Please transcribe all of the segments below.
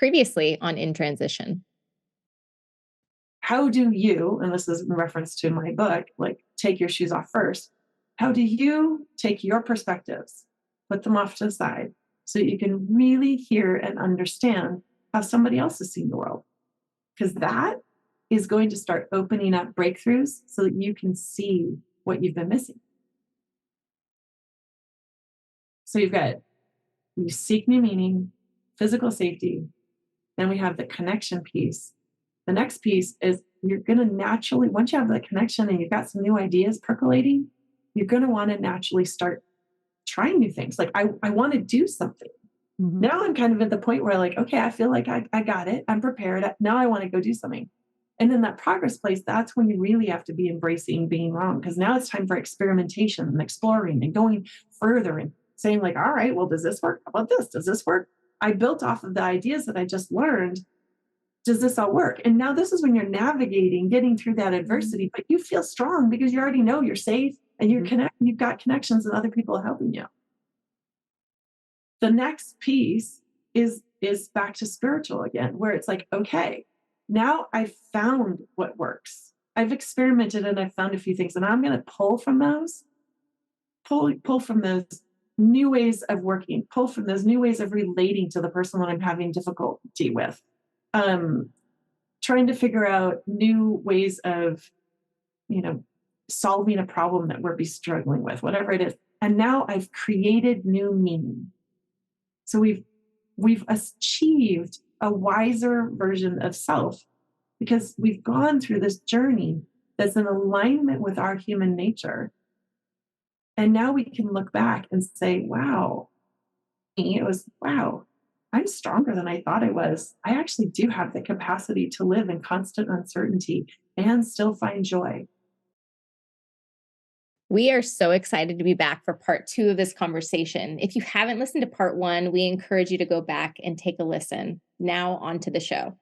previously on In Transition. How do you, and this is in reference to my book, like take your shoes off first. How do you take your perspectives, put them off to the side so that you can really hear and understand how somebody else is seeing the world? Because that is going to start opening up breakthroughs so that you can see what you've been missing. So you seek new meaning, physical safety. Then we have the connection piece. The next piece is you're going to naturally, once you have the connection and you've got some new ideas percolating, you're going to want to naturally start trying new things. Like I want to do something. Mm-hmm. Now I'm kind of at the point where like, okay, I feel like I got it. I'm prepared. Now I want to go do something. And in that progress place, that's when you really have to be embracing being wrong. Because now it's time for experimentation and exploring and going further and saying like, all right, well, does this work? How about this? Does this work? I built off of the ideas that I just learned. Does this all work? And now this is when you're navigating, getting through that adversity, but you feel strong because you already know you're safe and you've got connections and other people helping you. The next piece is back to spiritual again, where it's like, okay, now I've found what works. I've experimented and I've found a few things, and I'm going to pull from those new ways of working, pull from those new ways of relating to the person that I'm having difficulty with. Trying to figure out new ways of, solving a problem that we're struggling with, whatever it is. And now I've created new meaning. So we've achieved a wiser version of self because we've gone through this journey that's in alignment with our human nature. And now we can look back and say, wow, I'm stronger than I thought I was. I actually do have the capacity to live in constant uncertainty and still find joy. We are so excited to be back for part 2 of this conversation. If you haven't listened to part 1, we encourage you to go back and take a listen. Now on to the show.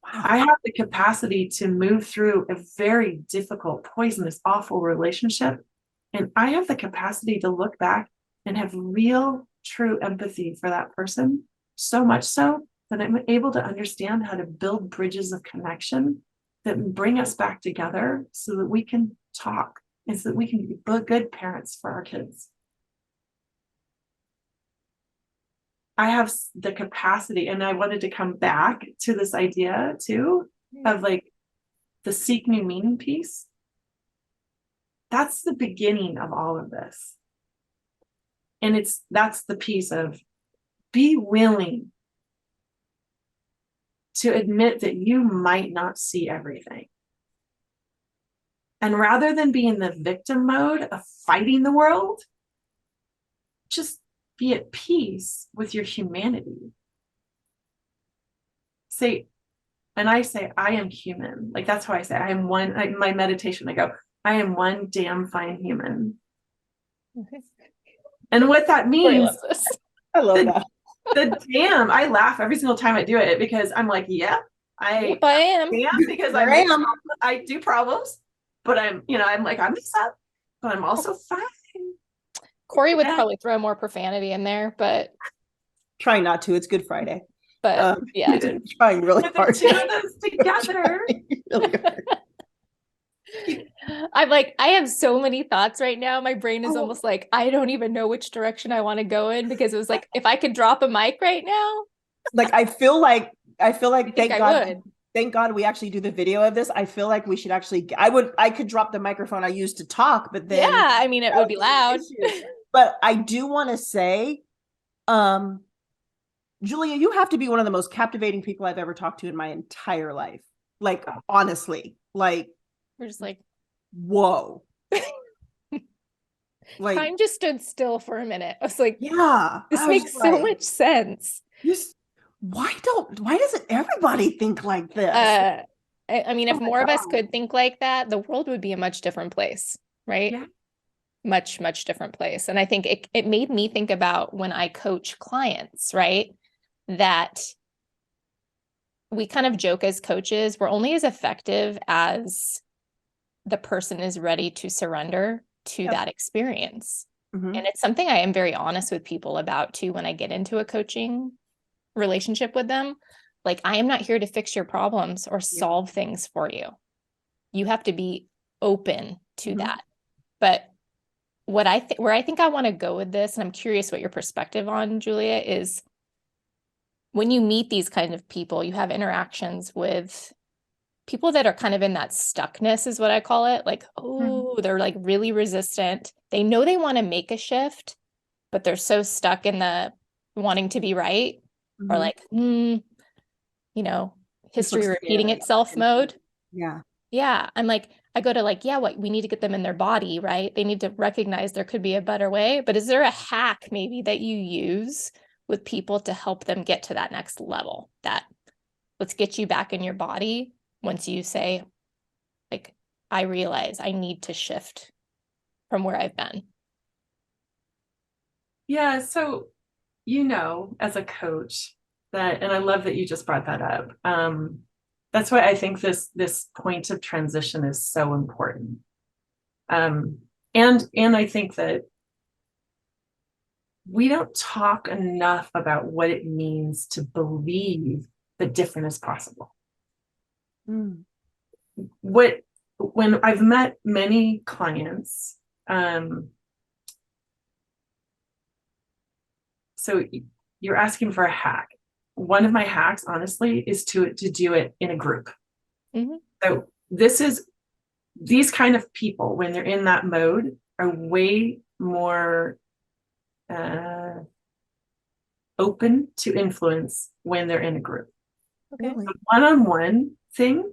Wow. I have the capacity to move through a very difficult, poisonous, awful relationship. And I have the capacity to look back and have real, true empathy for that person. So much so that I'm able to understand how to build bridges of connection that bring us back together so that we can talk and so that we can be good parents for our kids. I have the capacity, and I wanted to come back to this idea too of like the seek new meaning piece. That's the beginning of all of this. And that's the piece of be willing to admit that you might not see everything. And rather than be in the victim mode of fighting the world, just be at peace with your humanity. I say, I am human. Like, that's how I say, I am one, like my meditation, I go, I am one damn fine human. Okay. And what that means, I love that. The damn, I laugh every single time I do it because I'm like, yeah, I am. Because I do problems, but I'm messed up, but I'm also fine. Corey would probably throw more profanity in there, but try not to. It's Good Friday. But yeah, trying really hard. The two of those together. Really hard. I have so many thoughts right now. My brain is almost like, I don't even know which direction I want to go in, because it was like, if I could drop a mic right now. Like, I feel like thank God we actually do the video of this. I feel like we should actually, I could drop the microphone I used to talk, but then. Yeah, I mean, it would be loud. But I do want to say, Julia, you have to be one of the most captivating people I've ever talked to in my entire life. Like, honestly, like. We're just like, whoa. Like, time just stood still for a minute. I was like, yeah, this makes so much sense. Why doesn't everybody think like this? I mean, if more of us could think like that, the world would be a much different place, right? Yeah. Much, much different place. And I think it made me think about when I coach clients, right? That we kind of joke as coaches, we're only as effective as the person is ready to surrender to that experience. Mm-hmm. And it's something I am very honest with people about too when I get into a coaching relationship with them, like, I am not here to fix your problems or solve things for you. You have to be open to that. But where I think I want to go with this, and I'm curious what your perspective on, Julia, is when you meet these kind of people, you have interactions with people that are kind of in that stuckness, is what I call it. Like, oh, they're like really resistant. They know they want to make a shift, but they're so stuck in the wanting to be right, or like, you know, history repeating itself mode. Yeah. Yeah. I'm like, I go to like, yeah, what we need to get them in their body, right? They need to recognize there could be a better way. But is there a hack maybe that you use with people to help them get to that next level? That let's get you back in your body once you say, like, I realize I need to shift from where I've been. Yeah. So, as a coach, and I love that you just brought that up. That's why I think this point of transition is so important. And I think that we don't talk enough about what it means to believe that different is possible. When I've met many clients, so you're asking for a hack. One of my hacks, honestly, is to do it in a group. So these kind of people, when they're in that mode, are way more open to influence when they're in a group. Okay. The one-on-one thing,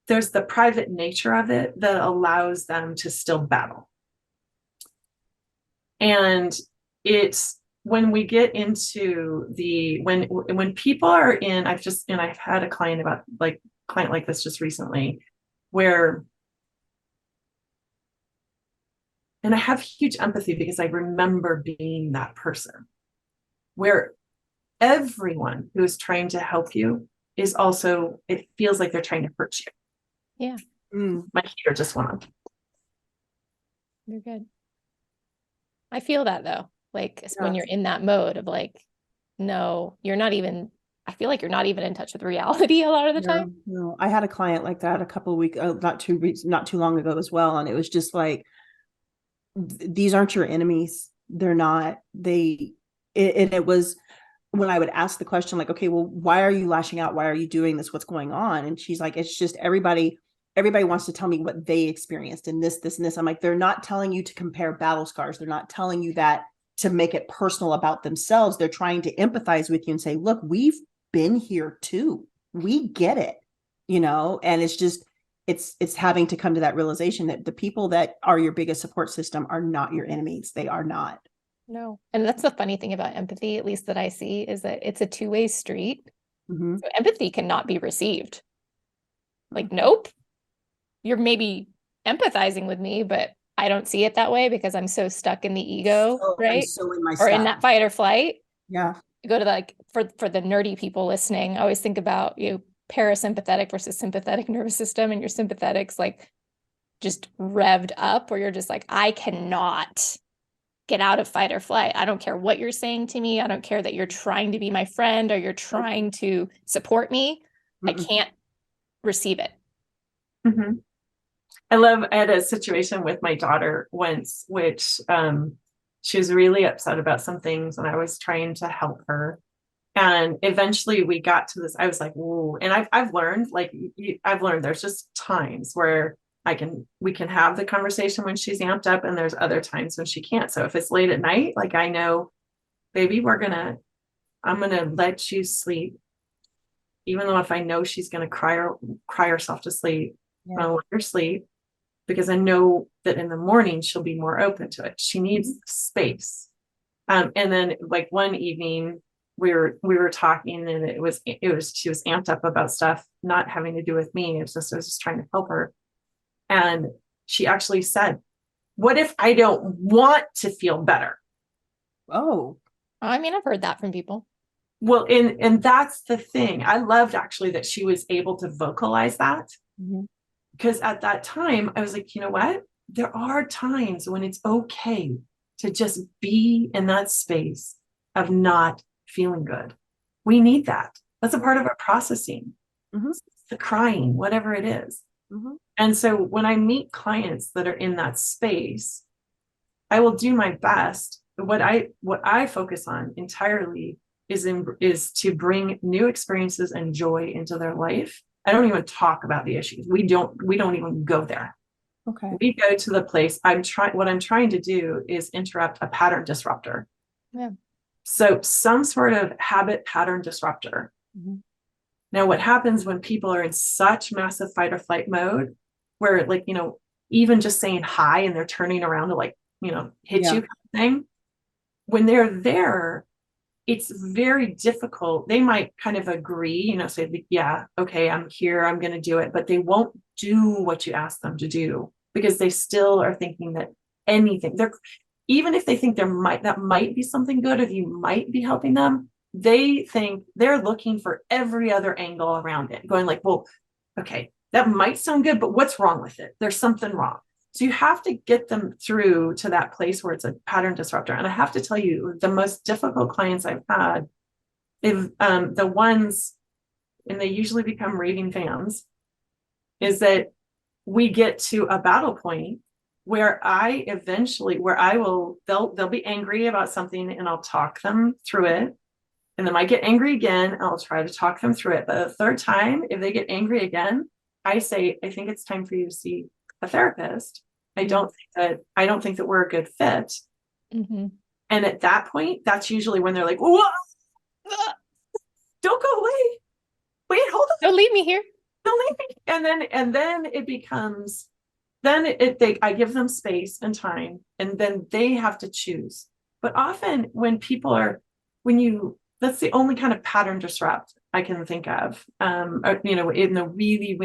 there's the private nature of it that allows them to still battle. And it's when we get into when people are in, I've had a client like this just recently, where, and I have huge empathy because I remember being that person, where everyone who is trying to help you is also, it feels like they're trying to hurt you. Yeah. My heater just went on. You're good. I feel that though. Like when you're in that mode of like, no, you're not even, I feel like you're not even in touch with reality a lot of the time. No. I had a client like that a couple of weeks, not too long ago as well. And it was just like, these aren't your enemies. They're not, it was when I would ask the question, like, okay, well, why are you lashing out? Why are you doing this? What's going on? And she's like, it's just everybody wants to tell me what they experienced in this, and this. I'm like, they're not telling you to compare battle scars. They're not telling you that to make it personal about themselves. They're trying to empathize with you and say, look, we've been here too. We get it, and it's just, it's having to come to that realization that the people that are your biggest support system are not your enemies. They are not. No. And that's the funny thing about empathy, at least that I see, is that it's a two-way street. So empathy cannot be received. Like, nope. You're maybe empathizing with me, but I don't see it that way because I'm so stuck in the ego, right? So in my or in that fight or flight. Yeah. Go to for the nerdy people listening, I always think about parasympathetic versus sympathetic nervous system, and your sympathetics like just revved up, where you're just like, I cannot get out of fight or flight. I don't care what you're saying to me. I don't care that you're trying to be my friend or you're trying to support me. I can't receive it. I had a situation with my daughter once, which she was really upset about some things, and I was trying to help her. And eventually we got to this, I was like, whoa. And I've learned, there's just times where we can have the conversation when she's amped up, and there's other times when she can't. So if it's late at night, like, I know, baby, I'm going to let you sleep. Even though if I know she's going to cry herself to sleep, I'll let her sleep, because I know that in the morning she'll be more open to it. She needs space. And then like one evening we were talking, and she was amped up about stuff not having to do with me. I was just trying to help her. And she actually said, what if I don't want to feel better? Oh, I mean, I've heard that from people. Well, and that's the thing. I loved actually that she was able to vocalize that, because at that time I was like, you know what? There are times when it's okay to just be in that space of not feeling good. We need that. That's a part of our processing. Mhm. The crying, whatever it is. Mhm. And so when I meet clients that are in that space, I will do my best. What I focus on entirely is to bring new experiences and joy into their life. I don't even talk about the issues. We don't even go there. Okay. We go to the place what I'm trying to do is interrupt a pattern disruptor. Yeah. So some sort of habit pattern disruptor. Mhm. Now, what happens when people are in such massive fight or flight mode where, like, even just saying hi and they're turning around to, like, hit Yeah. you kind of thing, when they're there, it's very difficult. They might kind of agree, say, yeah, okay, I'm here, I'm going to do it, but they won't do what you ask them to do because they still are thinking that even if they think that might be something good, if you might be helping them, they think they're looking for every other angle around it, going like, well, okay, that might sound good, but what's wrong with it? There's something wrong. So you have to get them through to that place where it's a pattern disruptor. And I have to tell you, the most difficult clients I've had, the ones, and they usually become raving fans, is that we get to a battle point where they'll be angry about something and I'll talk them through it. And they might get angry again, and I'll try to talk them through it. But the third time, if they get angry again, I say, I think it's time for you to see a therapist. I don't think that we're a good fit. Mm-hmm. And at that point, that's usually when they're like, whoa, don't go away. Wait, hold on. Don't leave me here. Don't leave me. And then it becomes, I give them space and time, and then they have to choose. But often when that's the only kind of pattern disrupt I can think of. When they're really,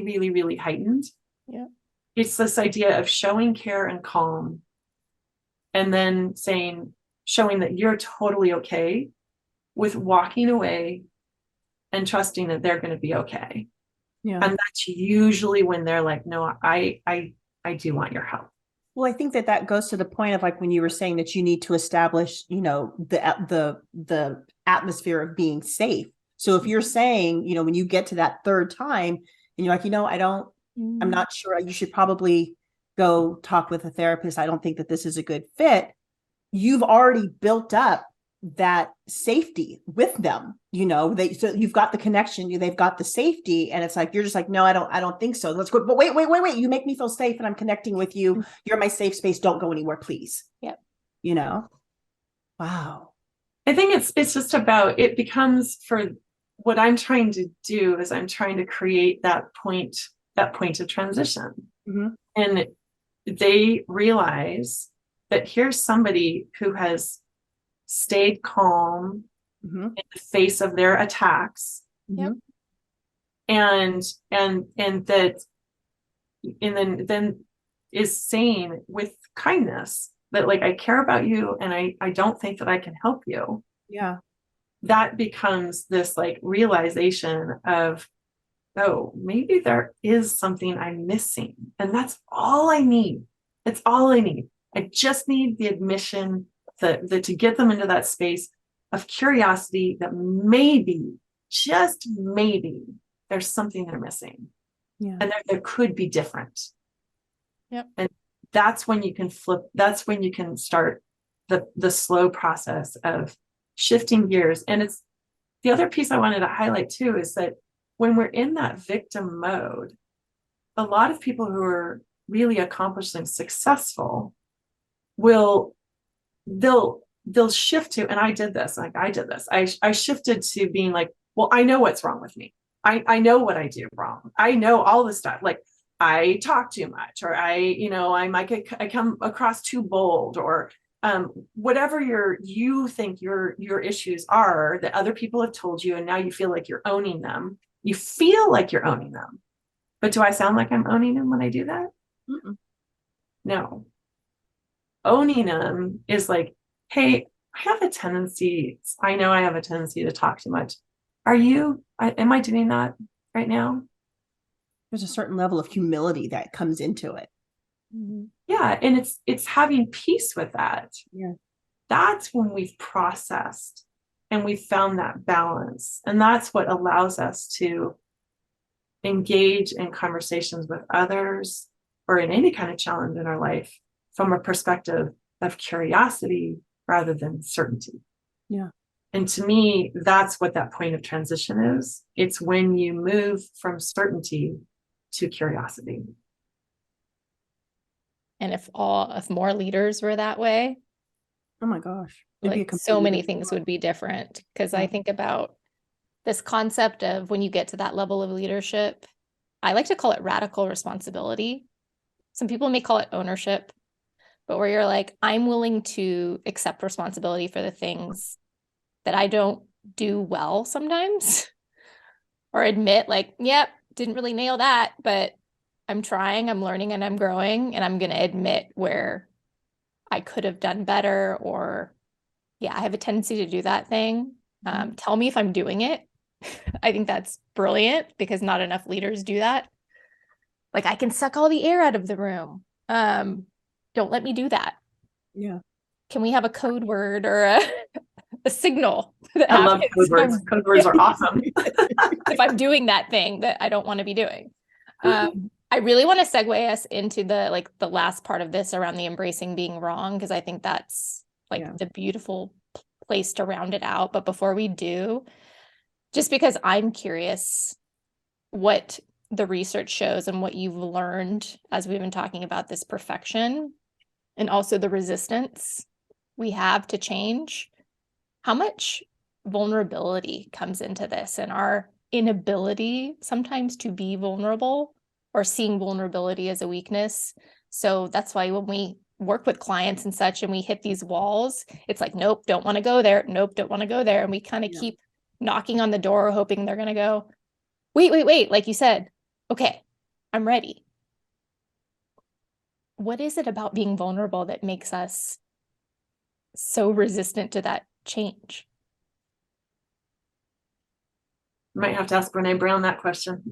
really, really heightened. Yeah. It's this idea of showing care and calm, and then showing that you're totally okay with walking away and trusting that they're going to be okay. Yeah. And that's usually when they're like, no, I do want your help. Well, I think that goes to the point of, like, when you were saying that you need to establish, the atmosphere of being safe. So if you're saying, when you get to that third time and you're like, I'm not sure, you should probably go talk with a therapist, I don't think that this is a good fit. You've already built up that safety with them, so you've got the connection, they've got the safety, and it's like, you're just like, no, I don't think so. Let's go. But wait, you make me feel safe and I'm connecting with you. You're my safe space. Don't go anywhere, please. Yep. Wow. I think it's just about, it becomes, for what I'm trying to do is I'm trying to create that point of transition. Mm-hmm. And they realize that here's somebody who has stayed calm mm-hmm. in the face of their attacks. Yep. And then is saying with kindness that, like, I care about you and I don't think that I can help you. Yeah. That becomes this, like, realization of, oh, maybe there is something I'm missing. And that's all I need. It's all I need. I just need the admission to get them into that space of curiosity that maybe, just maybe, there's something they're missing. Yeah. And there could be different. Yep. And that's when you can start the slow process of shifting gears. And it's the other piece I wanted to highlight too, is that when we're in that victim mode, a lot of people who are really accomplished and successful they'll shift to, and I did this. I shifted to being like, well, I know what's wrong with me. I know what I do wrong. I know all the stuff. Like, I talk too much, or I come across too bold, or whatever you think your issues are that other people have told you, and now you feel like you're owning them. You feel like you're owning them. But do I sound like I'm owning them when I do that? Mm-mm. No. Owning them is like, hey, I know I have a tendency to talk too much. Am I doing that right now? There's a certain level of humility that comes into it. Mm-hmm. Yeah. And it's having peace with that. Yeah. That's when we've processed and we found that balance. And that's what allows us to engage in conversations with others or in any kind of challenge in our life from a perspective of curiosity rather than certainty. Yeah. And to me, that's what that point of transition is. It's when you move from certainty to curiosity. And if more leaders were that way, oh my gosh, it'd like be a so many completely things would be different. Because I Yeah. think about this concept of when you get to that level of leadership, I like to call it radical responsibility. Some people may call it ownership, but where you're like, I'm willing to accept responsibility for the things that I don't do well sometimes, or admit like, yep, didn't really nail that, but I'm trying, I'm learning, and I'm growing, and I'm going to admit where I could have done better, or yeah, I have a tendency to do that thing. Tell me if I'm doing it. I think that's brilliant because not enough leaders do that. Like, I can suck all the air out of the room. Don't let me do that. Yeah. Can we have a code word or a signal? I love code words. Code words are awesome. If I'm doing that thing that I don't want to be doing. I really want to segue us into the last part of this around the embracing being wrong, because I think that's the beautiful place to round it out. But before we do, just because I'm curious what the research shows and what you've learned as we've been talking about this perfection and also the resistance we have to change, how much vulnerability comes into this and our inability sometimes to be vulnerable or seeing vulnerability as a weakness. So that's why when we work with clients and such and we hit these walls, it's like, nope, don't want to go there. Nope, don't want to go there. And we kind of keep knocking on the door, hoping they're going to go, wait, like you said, okay, I'm ready. What is it about being vulnerable that makes us so resistant to that change? Might have to ask Brene Brown that question.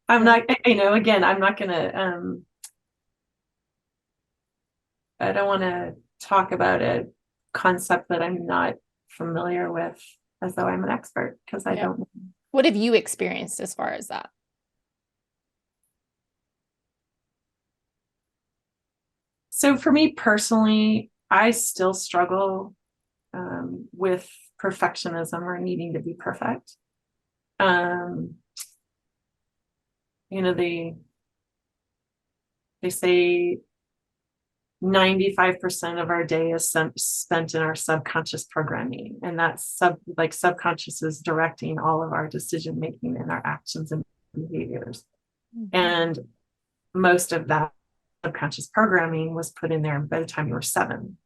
I'm not, again, I'm not gonna, I don't want to talk about a concept that I'm not familiar with as though I'm an expert, because I don't. What have you experienced as far as that? So for me personally, I still struggle with perfectionism or needing to be perfect. They say 95% of our day is spent in our subconscious programming, and that's subconscious is directing all of our decision making and our actions and behaviors. And most of that subconscious programming was put in there by the time you were 7.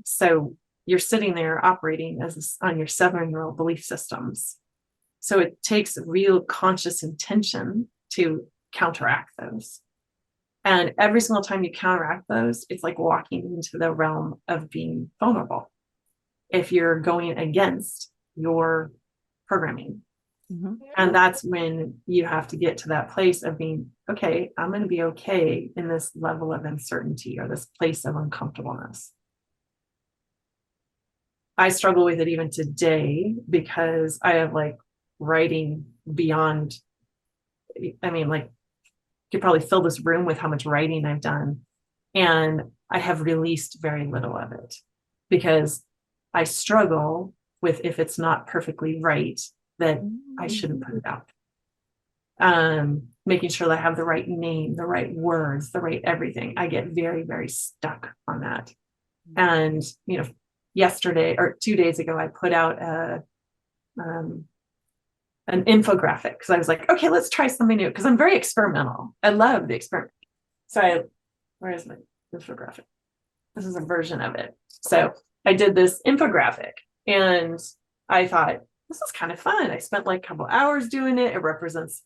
So you're sitting there operating on your 7-year-old belief systems. So it takes real conscious intention to counteract those. And every single time you counteract those, it's like walking into the realm of being vulnerable if you're going against your programming. And that's when you have to get to that place of being, okay, I'm going to be okay in this level of uncertainty or this place of uncomfortableness. I struggle with it even today because I have writing beyond, you could probably fill this room with how much writing I've done. And I have released very little of it because I struggle with, if it's not perfectly right, that I shouldn't put it out. Making sure that I have the right name, the right words, the right everything. I get very, very stuck on that. And, yesterday or 2 days ago, I put out an infographic because I was like, okay, let's try something new, because I'm very experimental. I love the experiment. So where is my infographic? This is a version of it. So I did this infographic and I thought, this is kind of fun. I spent a couple hours doing it. It represents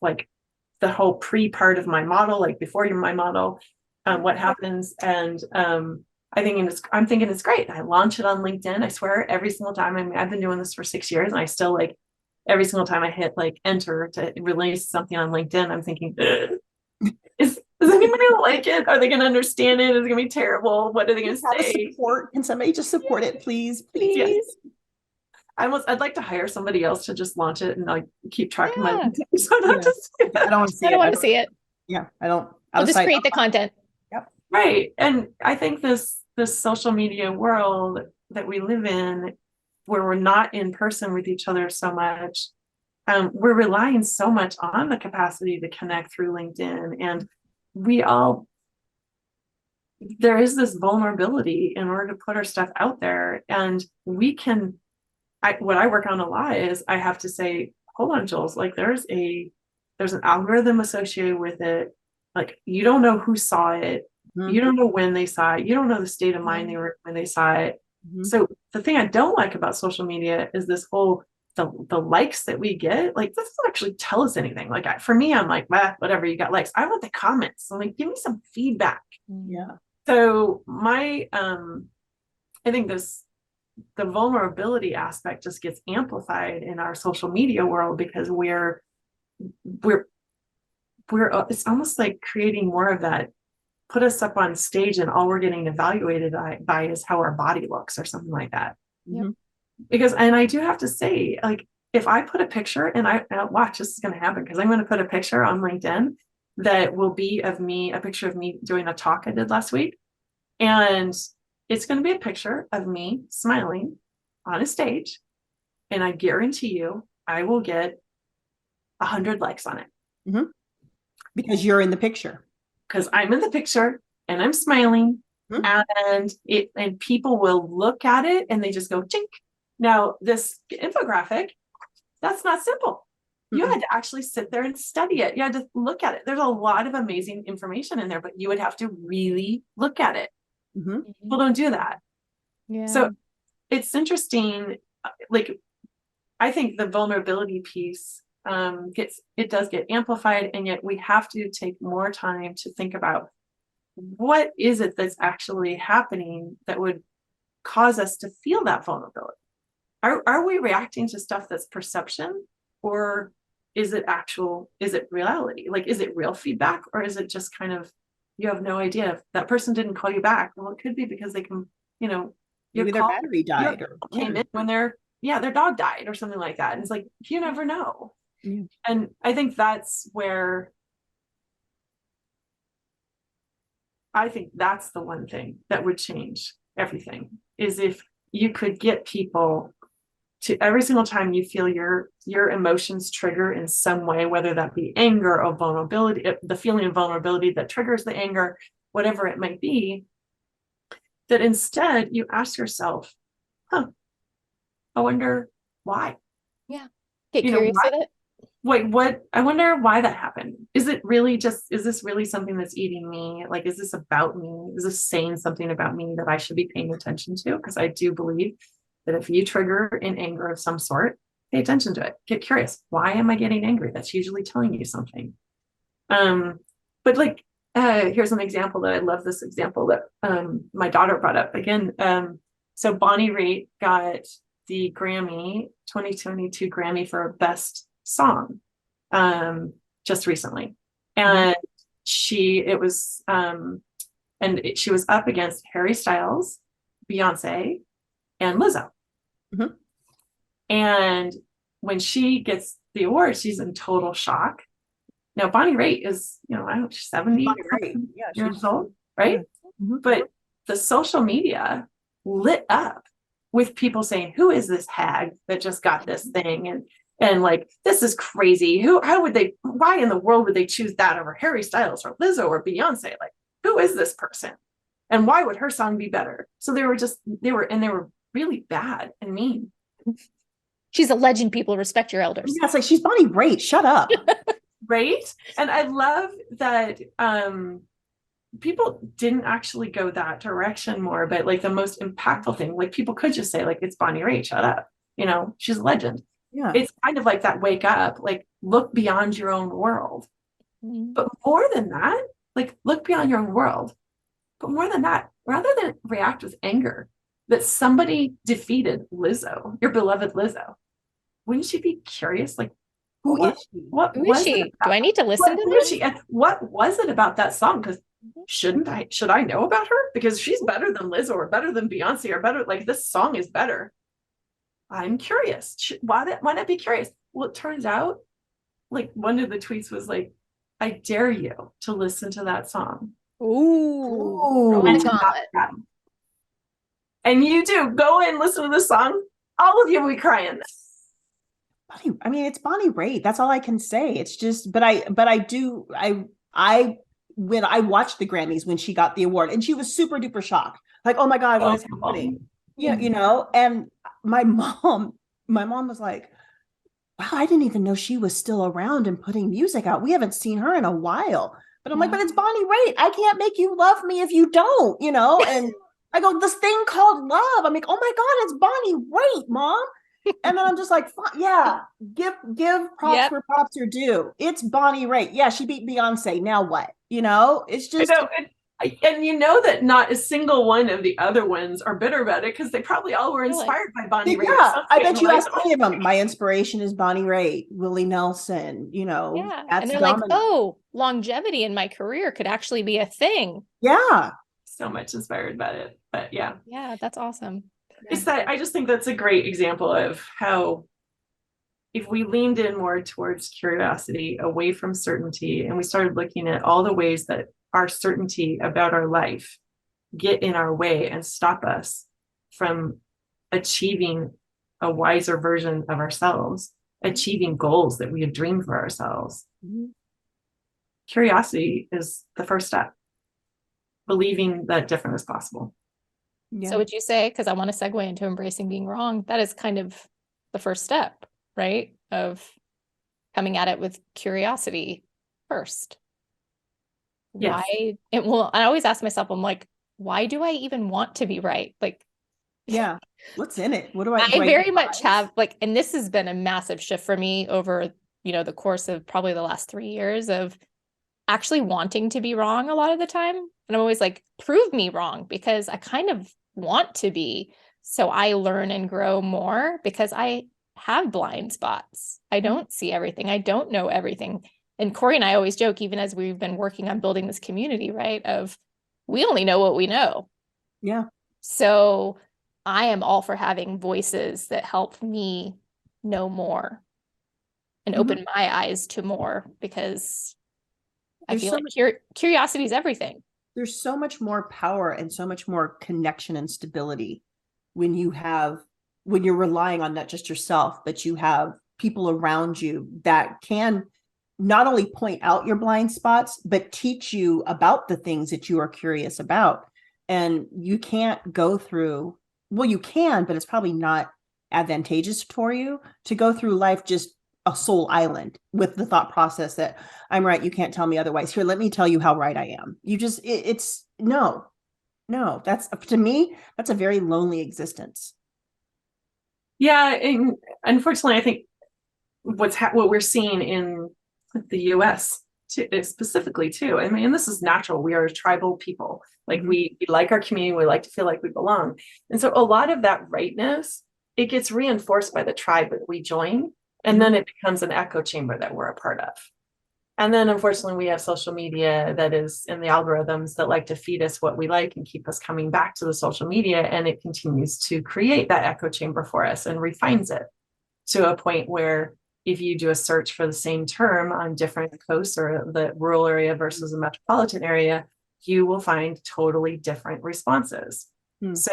the whole pre-part of my model, before my model, what happens. And I'm thinking it's great. I launch it on LinkedIn. I swear every single time. I've been doing this for 6 years, and I still every single time I hit enter to release something on LinkedIn, I'm thinking, is anybody gonna like it? Are they gonna understand it? Is it gonna be terrible? What are they gonna say? Support? Can somebody just support it, please? Please. Yes. I'd like to hire somebody else to just launch it and like keep track of my Yeah. LinkedIn. So I don't have to see I don't want to see I it. don't want to see it. Yeah, I don't. I'll just create the content. Right. And I think this social media world that we live in, where we're not in person with each other so much, we're relying so much on the capacity to connect through LinkedIn. And there is this vulnerability in order to put our stuff out there. And what I work on a lot is I have to say, hold on, Jules, like there's an algorithm associated with it. Like you don't know who saw it. You don't know when they saw it. You don't know the state of mind they were when they saw it. So the thing I don't like about social media is this whole the likes that we get. Like this doesn't actually tell us anything. Like for me, I'm like, whatever, you got likes. I want the comments. I'm like, give me some feedback. Yeah. So I think the vulnerability aspect just gets amplified in our social media world because it's almost like creating more of that. Put us up on stage and all we're getting evaluated by is how our body looks or something like that. Yep. And I do have to say, like, if I put a picture and I watch, this is going to happen because I'm going to put a picture on LinkedIn that will be of me, a picture of me doing a talk I did last week. And it's going to be a picture of me smiling on a stage. And I guarantee you, I will get 100 likes on it. Because you're in the picture. Because I'm in the picture and I'm smiling and people will look at it and they just go chink. Now this infographic, that's not simple. You had to actually sit there and study it. You had to look at it. There's a lot of amazing information in there, but you would have to really look at it. People don't do that. Yeah. So it's interesting. Like, I think the vulnerability piece does get amplified, and yet we have to take more time to think about what is it that's actually happening that would cause us to feel that vulnerability. Are we reacting to stuff that's perception, or is it reality? Like, is it real feedback, or is it just kind of, you have no idea if that person didn't call you back? Well, it could be because they can, maybe their battery died or came in when their dog died or something like that. And it's like, you never know. And I think that's where I think that's the one thing that would change everything, is if you could get people to, every single time you feel your emotions trigger in some way, whether that be anger or vulnerability, the feeling of vulnerability that triggers the anger, whatever it might be, that instead you ask yourself, I wonder why. Yeah. Get curious with it. Wait, what? I wonder why that happened. Is this really something that's eating me? Like, is this about me? Is this saying something about me that I should be paying attention to? Because I do believe that if you trigger an anger of some sort, pay attention to it. Get curious. Why am I getting angry? That's usually telling you something. But like, here's an example that I love, this example that my daughter brought up again. So Bonnie Raitt got the 2022 Grammy for Best Song just recently, and she was up against Harry Styles, Beyonce, and Lizzo. And when she gets the award, she's in total shock. Now Bonnie Raitt is, I don't know, 70 years old, right? But the social media lit up with people saying, who is this hag that just got this thing? And like, this is crazy. Why in the world would they choose that over Harry Styles or Lizzo or Beyonce? Like, who is this person? And why would her song be better? So they were really bad and mean. She's a legend. People respect your elders. Yeah, it's like, she's Bonnie Raitt. Shut up. Right. And I love that people didn't actually go that direction more, but like the most impactful thing, like people could just say, like, it's Bonnie Raitt, shut up. She's a legend. Yeah. It's kind of like that wake up, like look beyond your own world. But more than that, like look beyond your own world. But more than that, rather than react with anger that somebody defeated Lizzo, your beloved Lizzo, wouldn't you be curious? Like, Who is she? Who is she? Do I need to listen to this? And what was it about that song? Because should I know about her? Because she's better than Lizzo or better than Beyonce or better, like this song is better. I'm curious. Why not be curious? Well, it turns out, like, one of the tweets was like, I dare you to listen to that song. Ooh. And to not cry. And you do go and listen to the song. All of you will be crying. I mean, it's Bonnie Raitt. That's all I can say. It's just, when I watched the Grammys when she got the award, and she was super duper shocked. Like, oh my God, what is happening? Yeah, you know, and my mom was like, wow, I didn't even know she was still around and putting music out. We haven't seen her in a while. But I'm like, but it's Bonnie Raitt. I can't make you love me if you don't, you know? And I go, this thing called love. I'm like, oh my God, it's Bonnie Raitt, Mom. And then I'm just like, yeah, give props where props are due. It's Bonnie Raitt. Yeah, she beat Beyonce. Now what? You know, it's just. And you know that not a single one of the other ones are bitter about it, because they probably all were inspired by Bonnie Raitt. Yeah, I bet you ask any of them. My inspiration is Bonnie Raitt, Willie Nelson, you know. Yeah. And they're like, oh, longevity in my career could actually be a thing. Yeah. So much inspired by it. But yeah. Yeah, that's awesome. I just think that's a great example of how, if we leaned in more towards curiosity, away from certainty, and we started looking at all the ways that our certainty about our life get in our way and stop us from achieving a wiser version of ourselves, achieving goals that we had dreamed for ourselves. Mm-hmm. Curiosity is the first step. Believing that different is possible. Yeah. So would you say, because I want to segue into embracing being wrong, that is kind of the first step, right? Of coming at it with curiosity first. Yes. Why? I always ask myself, I'm like, why do I even want to be right? Like, yeah, what's in it? What do I very much have, like, and this has been a massive shift for me over, you know, the course of probably the last 3 years of actually wanting to be wrong a lot of the time. And I'm always like, prove me wrong, because I kind of want to be. So I learn and grow more because I have blind spots. I don't see everything. I don't know everything. And Corey and I always joke, even as we've been working on building this community, right? Of we only know what we know. Yeah. So I am all for having voices that help me know more and open my eyes to more, because I feel like curiosity is everything. There's so much more power and so much more connection and stability when you're relying on not just yourself, but you have people around you that can not only point out your blind spots, but teach you about the things that you are curious about. And you can't go through, well, you can, but it's probably not advantageous for you to go through life just a soul island with the thought process that I'm right, you can't tell me otherwise. Here, let me tell you how right I am. You just, it's no, that's, to me, that's a very lonely existence. Yeah. And unfortunately, I think what we're seeing in the US specifically too, I mean, this is natural. We are a tribal people. Like we like our community. We like to feel like we belong. And so a lot of that rightness, it gets reinforced by the tribe that we join. And then it becomes an echo chamber that we're a part of. And then unfortunately we have social media that is in the algorithms that like to feed us what we like and keep us coming back to the social media. And it continues to create that echo chamber for us and refines it to a point where if you do a search for the same term on different coasts or the rural area versus the metropolitan area, you will find totally different responses. So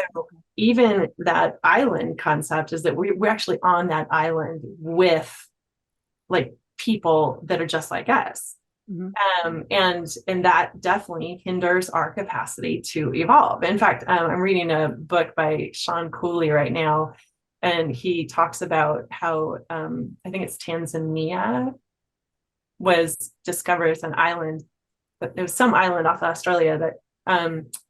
even that island concept is that we're actually on that island with like people that are just like us. And that definitely hinders our capacity to evolve. In fact, I'm reading a book by Sean Cooley right now, and he talks about how I think it's Tanzania was discovered as an island, but there was some island off of Australia that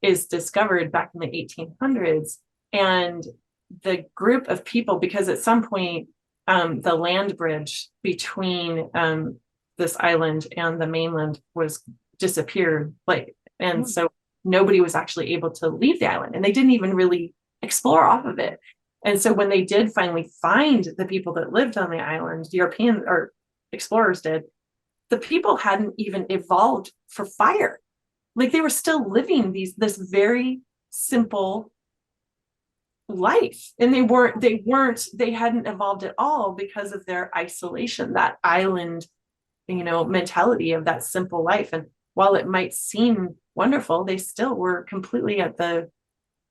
is discovered back in the 1800s. And the group of people, because at some point the land bridge between this island and the mainland was disappeared, so nobody was actually able to leave the island, and they didn't even really explore off of it. And so when they did finally find the people that lived on the island, European or explorers did, the people hadn't even evolved for fire. Like they were still living this very simple life, and they hadn't evolved at all because of their isolation, that island, mentality of that simple life. And while it might seem wonderful, they still were completely at the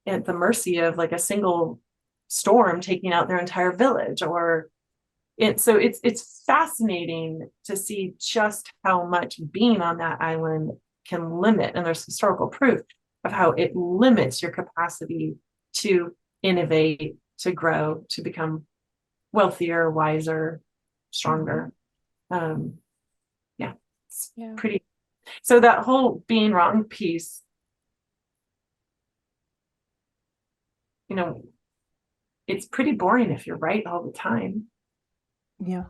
mercy of like a single storm taking out their entire village. So it's fascinating to see just how much being on that island can limit, and there's historical proof of how it limits your capacity to innovate, to grow, to become wealthier, wiser, stronger. It's pretty. So that whole being wrong piece, it's pretty boring if you're right all the time. Yeah.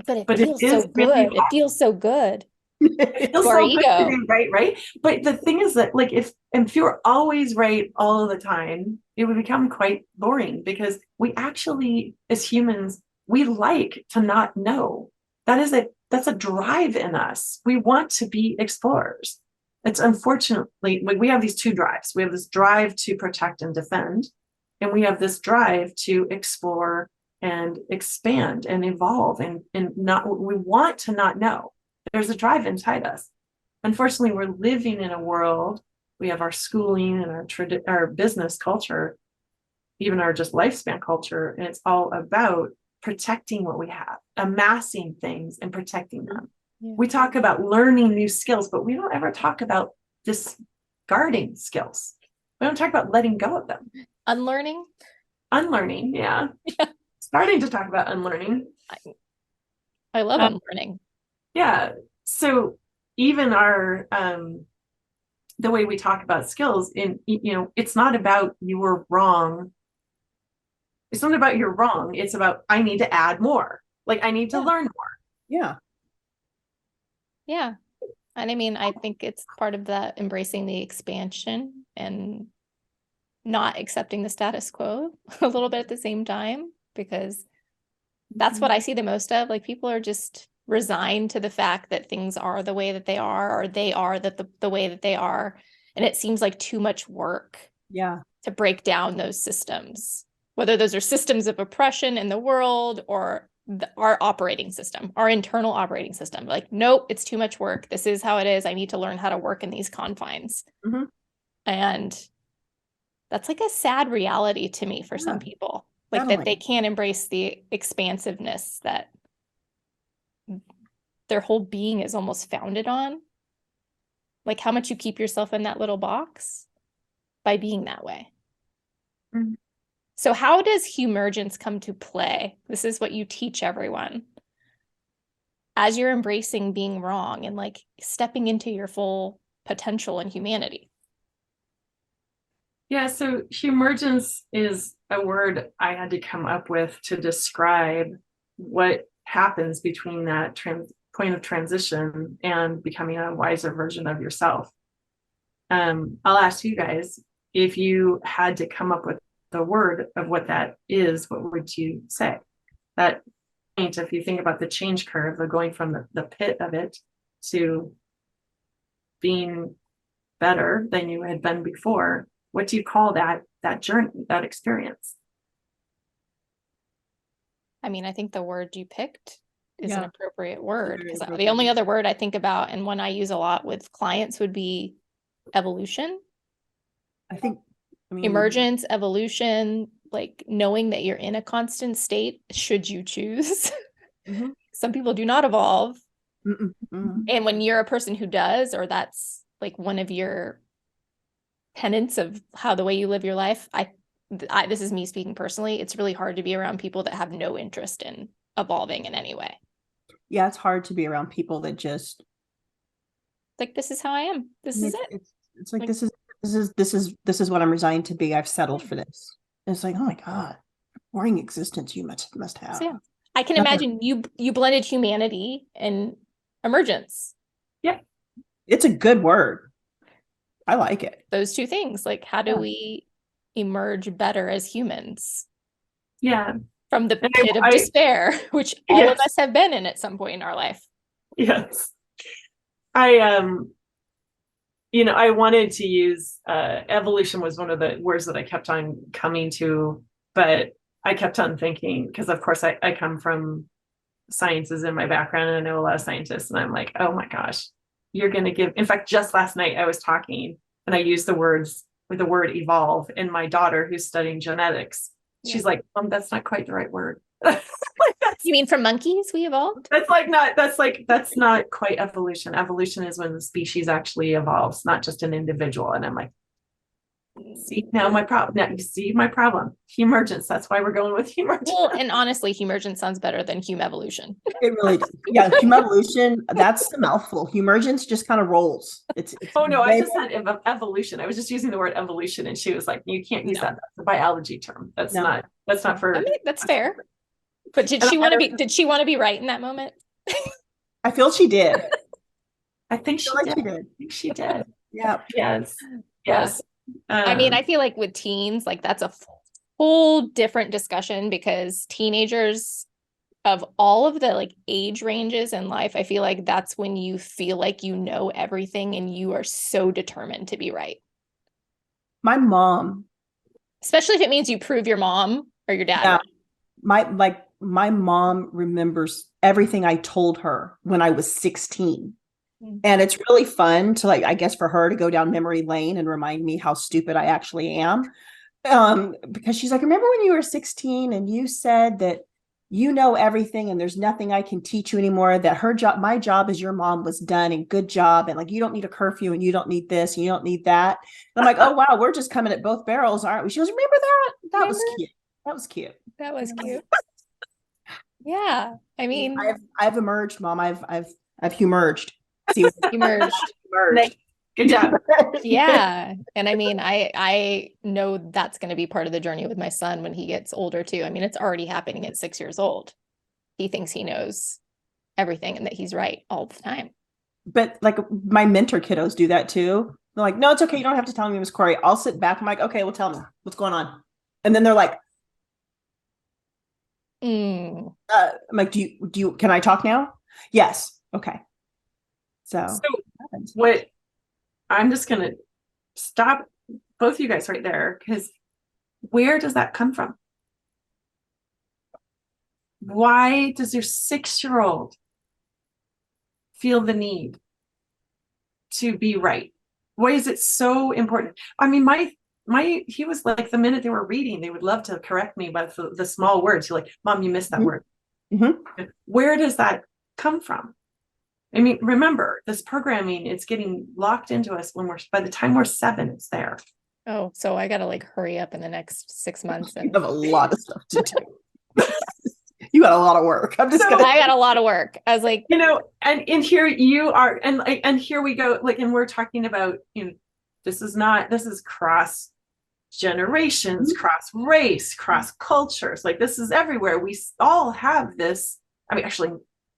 But it feels so good. Really, it feels so good. It feels so good to be right. But the thing is that, like, if you're always right all the time, it would become quite boring, because we actually, as humans, we like to not know. That's a drive in us. We want to be explorers. It's unfortunately, we have these two drives. We have this drive to protect and defend, and we have this drive to explore and expand and evolve, and we want to not know. There's a drive inside us. Unfortunately, we're living in a world, we have our schooling and our business culture, even our just lifespan culture, and it's all about protecting what we have, amassing things and protecting them. Yeah. We talk about learning new skills, but we don't ever talk about discarding skills. We don't talk about letting go of them. Unlearning, yeah. Starting to talk about unlearning. I love unlearning. Yeah. So even our the way we talk about skills, it's not about you were wrong. It's not about you're wrong. It's about I need to add more. Like I need to learn more. Yeah. Yeah. And I mean, I think it's part of that embracing the expansion and not accepting the status quo a little bit at the same time, because that's what I see the most of. Like people are just resigned to the fact that things are the way that they are, or they are the way that they are. And it seems like too much work to break down those systems, whether those are systems of oppression in the world or our operating system, our internal operating system. Like, nope, it's too much work. This is how it is. I need to learn how to work in these confines. Mm-hmm. And that's like a sad reality to me for some people, like that they can't embrace the expansiveness that their whole being is almost founded on. Like how much you keep yourself in that little box by being that way. Mm-hmm. So how does Humergence come to play? This is what you teach everyone as you're embracing being wrong and like stepping into your full potential and humanity. Yeah, so Humergence is a word I had to come up with to describe what happens between that point of transition and becoming a wiser version of yourself. I'll ask you guys, if you had to come up with the word of what that is, what would you say? That point, if you think about the change curve of going from the pit of it to being better than you had been before, what do you call that journey, that experience? I mean, I think the word you picked is an appropriate word, because the only other word I think about and one I use a lot with clients would be evolution. Emergence, evolution, like knowing that you're in a constant state should you choose. Mm-hmm. Some people do not evolve. Mm-hmm. And when you're a person who does, or that's like one of your tenets of how the way you live your life, I this is me speaking personally, it's really hard to be around people that have no interest in evolving in any way. Yeah, it's hard to be around people that just like, this is how I am. This is it. It's like this is what I'm resigned to be. I've settled for this. And it's like, oh my God, boring existence you must have. So, yeah. I can imagine you blended humanity and emergence. Yeah. It's a good word. I like it. Those two things, like how do we emerge better as humans? Yeah. From the pit of despair, which all of us have been in at some point in our life. Yes. I wanted to use evolution was one of the words that I kept on coming to, but I kept on thinking, because of course I come from sciences in my background and I know a lot of scientists, and I'm like, oh my gosh, you're going to give, in fact, just last night I was talking and I used the word evolve, and my daughter who's studying genetics, she's like, that's not quite the right word. You mean from monkeys we evolved? That's not quite evolution. Evolution is when the species actually evolves, not just an individual. And I'm like, see now my problem. Now you see my problem. Humergence. That's why we're going with humergence. Well, and honestly, humergence sounds better than evolution. It really does. Yeah, evolution, that's a mouthful. Humergence just kind of rolls. It's oh no, I just said evolution. I was just using the word evolution, and she was like, you can't use that. That's a biology term. That's not for. I mean, that's fair. But did she want to be right in that moment? I feel she did. I think she did. I think she did. Yeah. Yes. I mean, I feel like with teens, like that's a whole different discussion, because teenagers, of all of the like age ranges in life, I feel like that's when you feel like you know everything and you are so determined to be right. My mom, especially if it means you prove your mom or your dad. Yeah, my mom remembers everything I told her when I was 16. And it's really fun to, like, I guess, for her to go down memory lane and remind me how stupid I actually am. Because she's like, remember when you were 16 and you said that you know everything and there's nothing I can teach you anymore, that my job as your mom was done and good job. And like, you don't need a curfew and you don't need this and you don't need that. And I'm like, oh, wow, we're just coming at both barrels, aren't we? She goes, remember that? That was cute. That was cute. Yeah. I mean, I've emerged, Mom. I've humerged. See, emerged. Good job. Yeah. And I mean, I know that's going to be part of the journey with my son when he gets older too. I mean, it's already happening at 6 years old. He thinks he knows everything and that he's right all the time. But like my mentor kiddos do that too. They're like, no, it's okay. You don't have to tell me, Miss Corey. I'll sit back. I'm like, okay, well, tell me what's going on. And then they're like, I'm like, do you, can I talk now? Yes. Okay. So what I'm just going to stop both of you guys right there, because where does that come from? Why does your 6-year-old feel the need to be right? Why is it so important? I mean, he was like, the minute they were reading, they would love to correct me by the small words. You're like, Mom, you missed that word. Mm-hmm. Where does that come from? I mean, remember, this programming, it's getting locked into us by the time we're 7, it's there. Oh, so I got to like hurry up in the next 6 months. You have a lot of stuff to do. You got a lot of work. I got a lot of work. I was like, and here you are. And here we go. Like, and we're talking about, this is cross generations, cross race, cross cultures. Like, this is everywhere. We all have this. I mean, actually,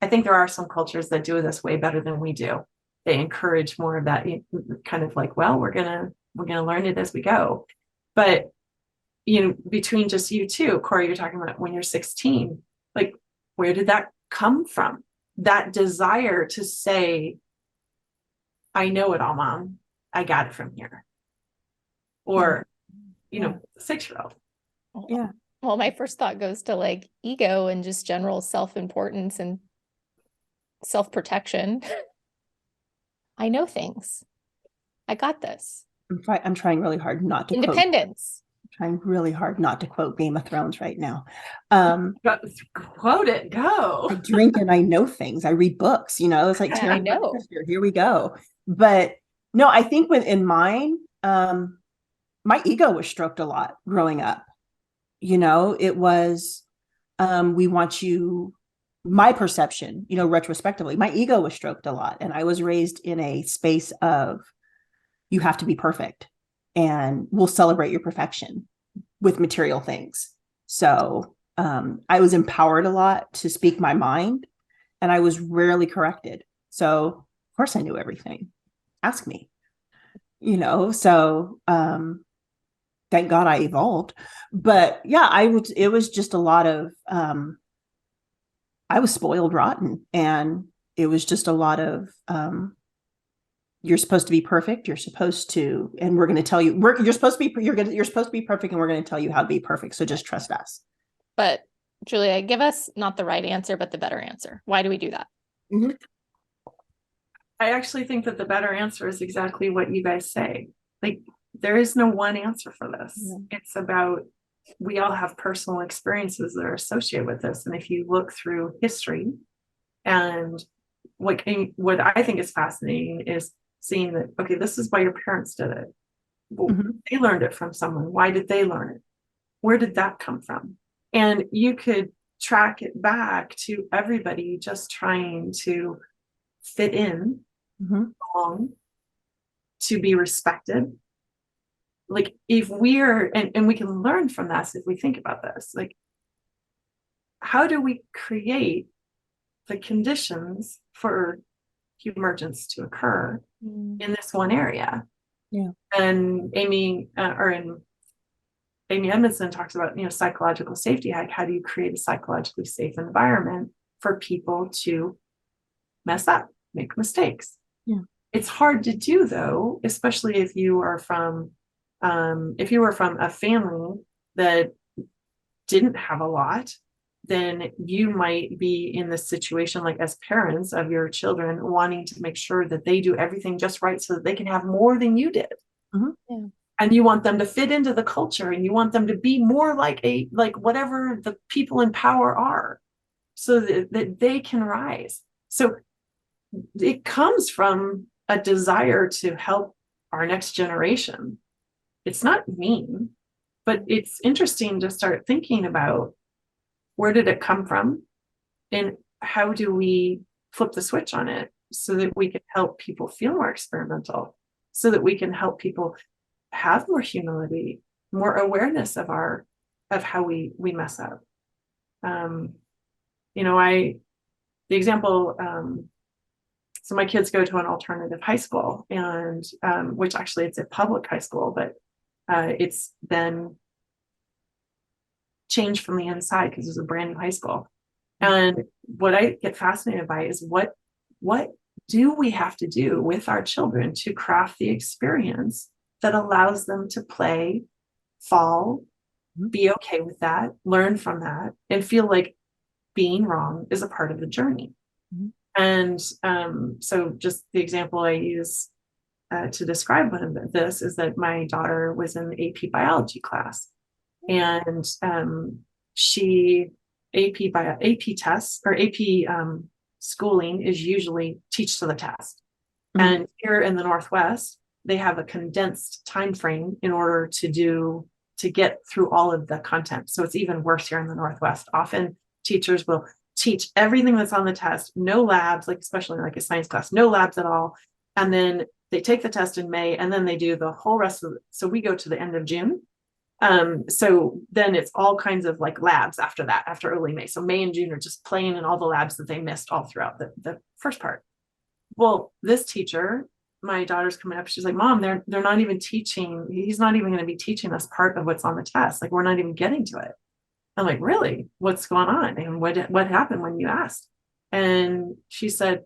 I think there are some cultures that do this way better than we do. They encourage more of that kind of like, well, we're gonna learn it as we go. But between just you two, Corey, you're talking about when you're 16, like, where did that come from? That desire to say, I know it all, Mom. I got it from here. Or, 6-year-old. Yeah. Well, my first thought goes to like ego and just general self-importance and self-protection. I know things. I got this. I'm trying really hard not to independence. Trying really hard not to quote Game of Thrones right now. Quote it. Go. I drink and I know things. I read books. It's like, I know. Here we go. But no, I think in mine, my ego was stroked a lot growing up. It was, we want you. My perception, retrospectively, my ego was stroked a lot. And I was raised in a space of, you have to be perfect and we'll celebrate your perfection with material things. So I was empowered a lot to speak my mind, and I was rarely corrected. So of course I knew everything. Ask me, so thank God I evolved. But yeah, it was just a lot of, I was spoiled rotten, and it was just a lot of you're supposed to be perfect. You're supposed to, and we're going to tell you, you're supposed to be, you're supposed to be perfect, and we're going to tell you how to be perfect. So just trust us. But Julia, give us not the right answer, but the better answer. Why do we do that? Mm-hmm. I actually think that the better answer is exactly what you guys say. Like, there is no one answer for this. Yeah. It's about, we all have personal experiences that are associated with this. And if you look through history, and what I think is fascinating is seeing that, okay, this is why your parents did it. Well, mm-hmm. They learned it from someone. Why did they learn it? Where did that come from? And you could track it back to everybody just trying to fit in, mm-hmm. belong, to be respected. Like, if we're, and we can learn from this if we think about this, like, how do we create the conditions for Humergence to occur in this one area? Yeah. And Amy Edmondson talks about, psychological safety. Like, how do you create a psychologically safe environment for people to mess up, make mistakes? Yeah. It's hard to do, though, especially if you are from a family that didn't have a lot. Then you might be in this situation, like, as parents of your children, wanting to make sure that they do everything just right so that they can have more than you did. Mm-hmm. Yeah. And you want them to fit into the culture, and you want them to be more like whatever the people in power are, so that they can rise. So it comes from a desire to help our next generation. It's not mean, but it's interesting to start thinking about, where did it come from? And how do we flip the switch on it so that we can help people feel more experimental, so that we can help people have more humility, more awareness of how we mess up. The example, so my kids go to an alternative high school, and which actually it's a public high school, but it's been changed from the inside because it was a brand new high school. And what I get fascinated by is what do we have to do with our children to craft the experience that allows them to play, fall, be okay with that, learn from that, and feel like being wrong is a part of the journey. Mm-hmm. And so just the example I use to describe this is that my daughter was in the AP biology class. And AP tests or AP schooling is usually teach to the test. Mm-hmm. And here in the Northwest, they have a condensed time frame in order to get through all of the content. So it's even worse here in the Northwest. Often teachers will teach everything that's on the test, no labs, like especially like a science class, no labs at all. And then they take the test in May, and then they do the whole rest of it. So we go to the end of June. So then it's all kinds of like labs after that, after early May. So May and June are just playing in all the labs that they missed all throughout the first part. Well, this teacher, my daughter's coming up, she's like, Mom, they're not even teaching, he's not even going to be teaching us part of what's on the test. Like, we're not even getting to it. I'm like, really? What's going on? And what happened when you asked? And she said,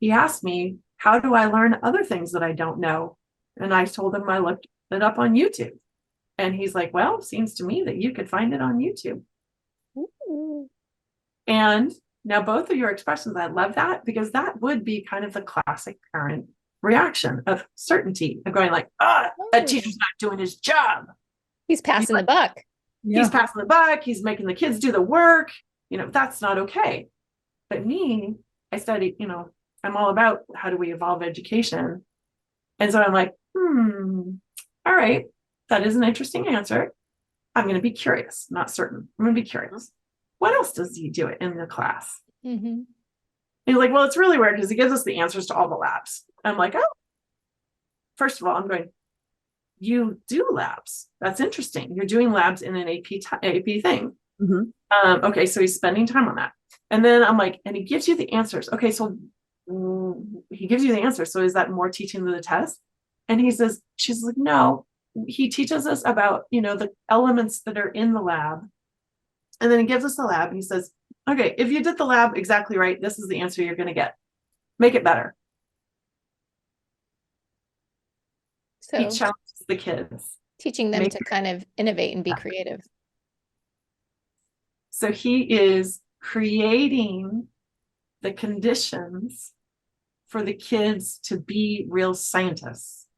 he asked me, how do I learn other things that I don't know? And I told him I looked it up on YouTube. And he's like, well, it seems to me that you could find it on YouTube. Ooh. And now both of your expressions, I love that, because that would be kind of the classic parent reaction of certainty, of going like, that teacher's not doing his job. He's passing the buck. Yeah. He's passing the buck. He's making the kids do the work. That's not okay. But me, I studied, I'm all about how do we evolve education. And so I'm like, all right. That is an interesting answer. I'm going to be curious, not certain. I'm going to be curious. What else does he do it in the class? Mm-hmm. He's like, well, it's really weird because he gives us the answers to all the labs. I'm like, oh, first of all, I'm going, you do labs. That's interesting. You're doing labs in an AP thing. Mm-hmm. Okay, so he's spending time on that. And then I'm like, and he gives you the answers. Okay, so he gives you the answers. So is that more teaching than the test? And she's like, no. He teaches us about, the elements that are in the lab. And then he gives us the lab and he says, okay, if you did the lab exactly right, this is the answer you're going to get. Make it better. He So challenges the kids. teaching them to kind of innovate and be creative. So he is creating the conditions for the kids to be real scientists.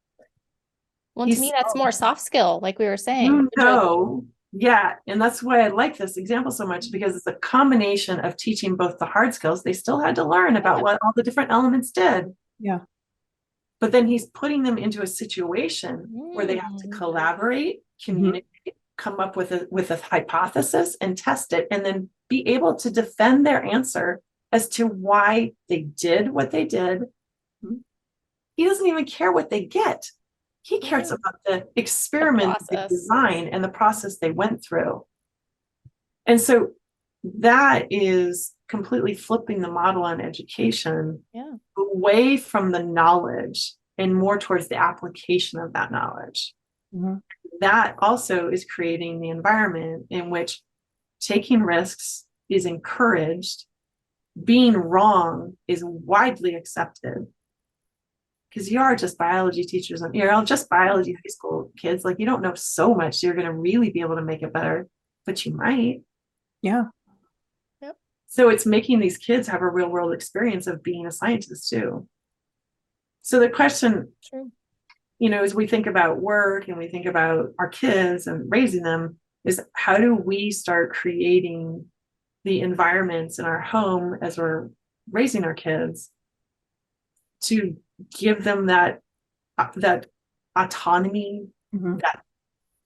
Well, to me, that's more soft skill, like we were saying. You know, yeah. And that's why I like this example so much, because it's a combination of teaching both the hard skills. They still had to learn about what all the different elements did. Yeah. But then he's putting them into a situation where they have to collaborate, communicate, come up with a hypothesis and test it, and then be able to defend their answer as to why they did what they did. He doesn't even care what they get. He cares about the experiment, the design, and the process they went through. And so that is completely flipping the model on education away from the knowledge and more towards the application of that knowledge. That also is creating the environment in which taking risks is encouraged, being wrong is widely accepted. Because you are just biology teachers and you're all just biology high school kids. Like, you don't know so much, so you're going to really be able to make it better, but you might. Yeah. Yep. So it's making these kids have a real world experience of being a scientist too. So the question, you know, as we think about work and we think about our kids and raising them, is how do we start creating the environments in our home as we're raising our kids to give them that autonomy, that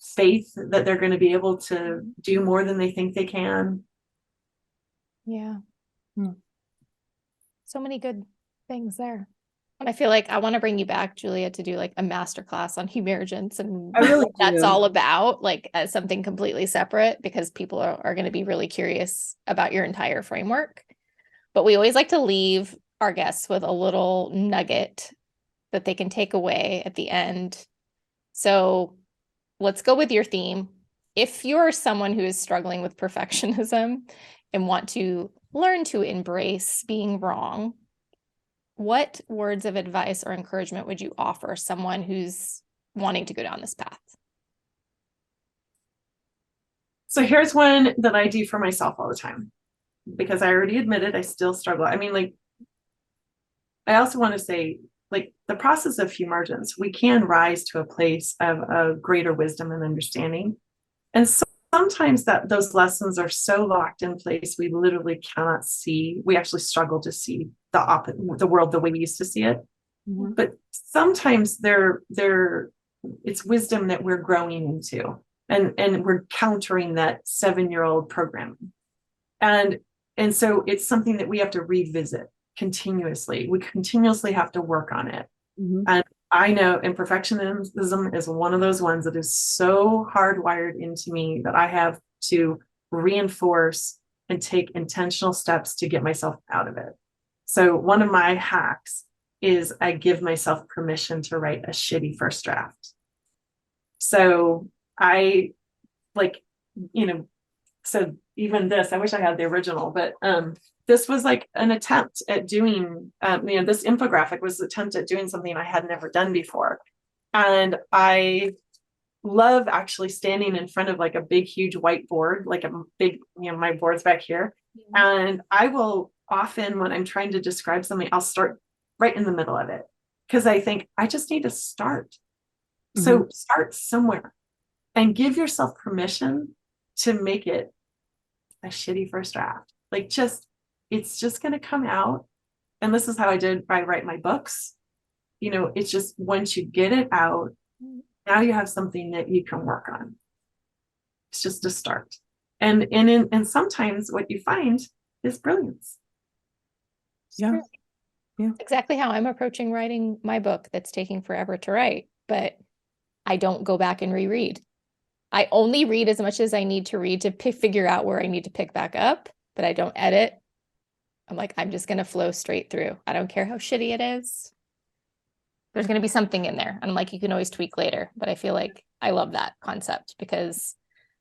faith that they're going to be able to do more than they think they can. So many good things there. And I feel like I want to bring you back, Julia, to do like a masterclass on Humergence and what that's all about, like as something completely separate, because people are going to be really curious about your entire framework. But we always like to leave our guests with a little nugget that they can take away at the end. So let's go with your theme. If you're someone who is struggling with perfectionism and want to learn to embrace being wrong, what words of advice or encouragement would you offer someone who's wanting to go down this path? So here's one that I do for myself all the time, because I already admitted I still struggle. I mean, like, I also want to say, like, the process of Humergence, we can rise to a place of a greater wisdom and understanding. And sometimes those lessons are so locked in place, we literally cannot see. We actually struggle to see the world the way we used to see it. But sometimes it's wisdom that we're growing into, and we're countering that 7-year-old programming. And so it's something that we have to revisit continuously. We continuously have to work on it. And I know imperfectionism is one of those ones that is so hardwired into me that I have to reinforce and take intentional steps to get myself out of it. So one of my hacks is I give myself permission to write a shitty first draft. So I so even this, I wish I had the original, but this was like an attempt at doing, this infographic was an attempt at doing something I had never done before. And I love actually standing in front of like a big, huge whiteboard, like a big, my board's back here. And I will often, when I'm trying to describe something, I'll start right in the middle of it, because I think I just need to start. So start somewhere and give yourself permission to make it a shitty first draft. Like, it's just going to come out. And this is how I write my books. It's just, once you get it out, now you have something that you can work on. It's just a start. And sometimes what you find is brilliance. Yeah. Exactly how I'm approaching writing my book that's taking forever to write, but I don't go back and reread. I only read as much as I need to read to figure out where I need to pick back up, but I don't edit. I'm like, I'm just going to flow straight through. I don't care how shitty it is. There's going to be something in there. And I'm like, you can always tweak later. But I feel like I love that concept, because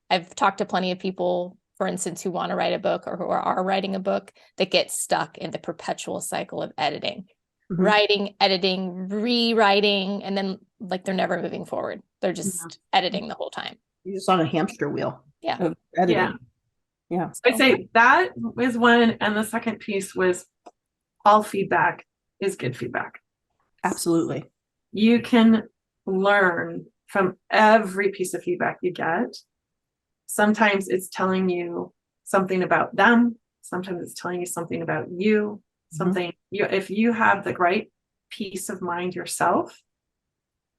I've talked to plenty of people, for instance, who want to write a book or who are writing a book that get stuck in the perpetual cycle of editing. writing, editing, rewriting, and then like they're never moving forward. They're just editing the whole time. You're just on a hamster wheel. Yeah. Of editing. Yeah. Yeah. So I'd say that was one. And the second piece was all feedback is good feedback. Absolutely. You can learn from every piece of feedback you get. Sometimes it's telling you something about them. Sometimes it's telling you something about you. Something if you have the right peace of mind yourself,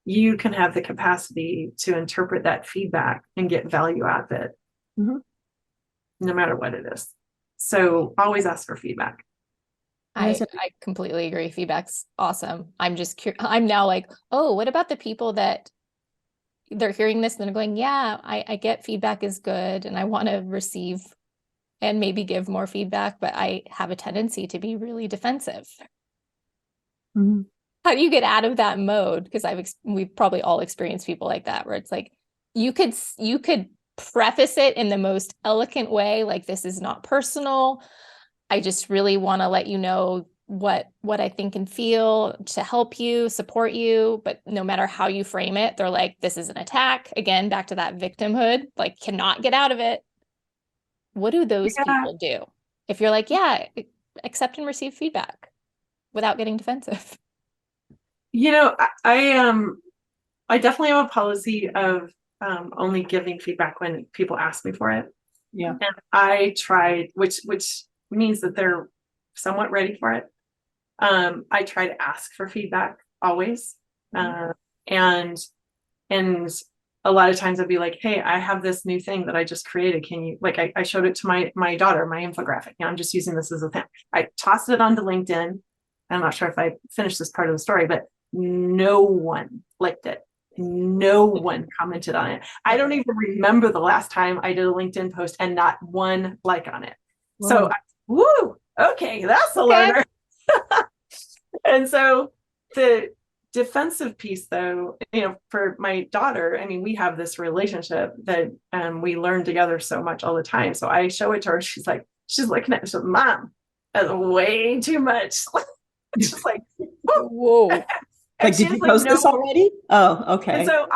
you can have the capacity to interpret that feedback and get value out of it, no matter what it is. So always ask for feedback. I completely agree. Feedback's awesome. I'm just I'm now like, oh, what about the people that they're hearing this and they're going, yeah, I get feedback is good and I want to receive and maybe give more feedback, but I have a tendency to be really defensive. How do you get out of that mode? Because we've probably all experienced people like that, where it's like, you could preface it in the most eloquent way, like, this is not personal. I just really want to let you know what I think and feel to help you, support you. But no matter how you frame it, they're like, this is an attack. Again, back to that victimhood, like, cannot get out of it. What do those people do? If you're like, yeah, accept and receive feedback without getting defensive. You know, I definitely have a policy of only giving feedback when people ask me for it. Yeah. And I tried, which means that they're somewhat ready for it. I try to ask for feedback always. And a lot of times I'd be like, hey, I have this new thing that I just created. Can you, like, I showed it to my daughter, my infographic. I'm just using this as a thing. I tossed it onto LinkedIn. I'm not sure if I finished this part of the story, but no one liked it. No one commented on it. I don't even remember the last time I did a LinkedIn post and not one like on it. Whoa. So, okay, that's a learner. And so the defensive piece, though, for my daughter, I mean, we have this relationship that we learn together so much all the time. So I show it to her. She's looking at me. She's like, Mom, that's way too much. She's like, whoa. Like, did you post this already? Oh, okay. And so